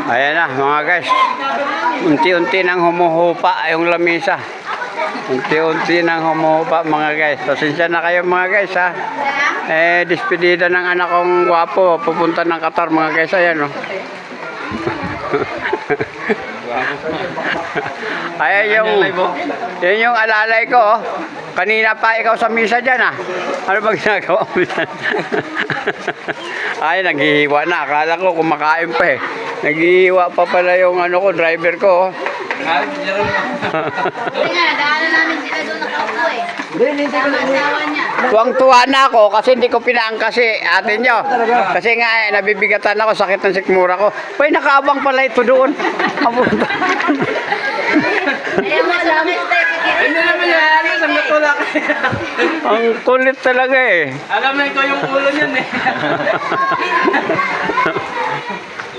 Ayan na mga guys. Unti-unti nang humuhupa yung lamisa. Unti-unti nang humuhupa mga guys. Pasensya na kayo mga guys ha. Despedida ng anak kong gwapo. Pupunta ng Qatar mga guys. Ayan o. Ayan yung alalay ko oh. Kanina pa ikaw sa misa dyan ah. Ano ba ginagawa mo dyan? Ay, naghihiwa na. Akala ko kumakain pa eh. Naghihiwa pa pala yung ano ko, driver ko oh. Hindi nga, daanan namin sila doon nakaupo eh. Sama asawa niya. Tuwang-tuwa na ako kasi hindi ko pinaangkasi atin nyo. Kasi nga eh, nabibigatan ako, sakit ng sikmura ko. Uy, nakaabang pala ito doon. Ayaw mo sa mga Hindi naman yan, sa matulak. Ang kulit talaga eh. Alam na ikaw yung ulo niyan eh.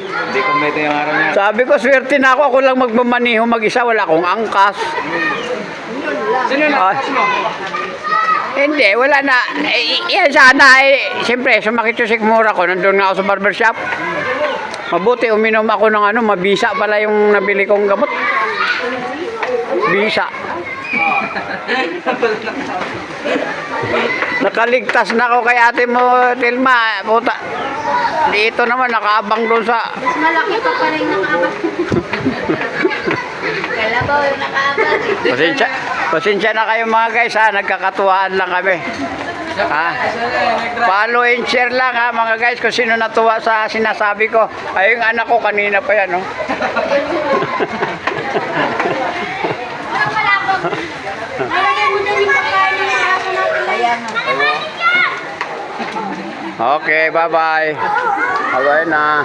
Hindi ko may yung araw niya. Sabi ko, swerte na ako. Ako lang magmamaniho mag-isa. Wala akong angkas. Sino yung lakas mo? Hindi, wala na. Yan sana eh. Siyempre, sumakit yung sikmura ko. Nandun nga ako sa barbershop. Mabuti, uminom ako ng ano. Mabisa pala yung nabili kong gamot. Bisa. Nakaligtas na ako kay ate mo, Tilma. Puta. Dito naman, nakaabang doon sa... mas malaki pa pa rin nakaabang. Kalabaw yung nakaabang. Pasensya na kayo mga guys ha. Nagkakatuwaan lang kami. Ha? Follow and share lang ha mga guys kung sino natuwa sa sinasabi ko. Ay yung anak ko kanina pa yan oh. Okay, bye-bye. Bye-bye na.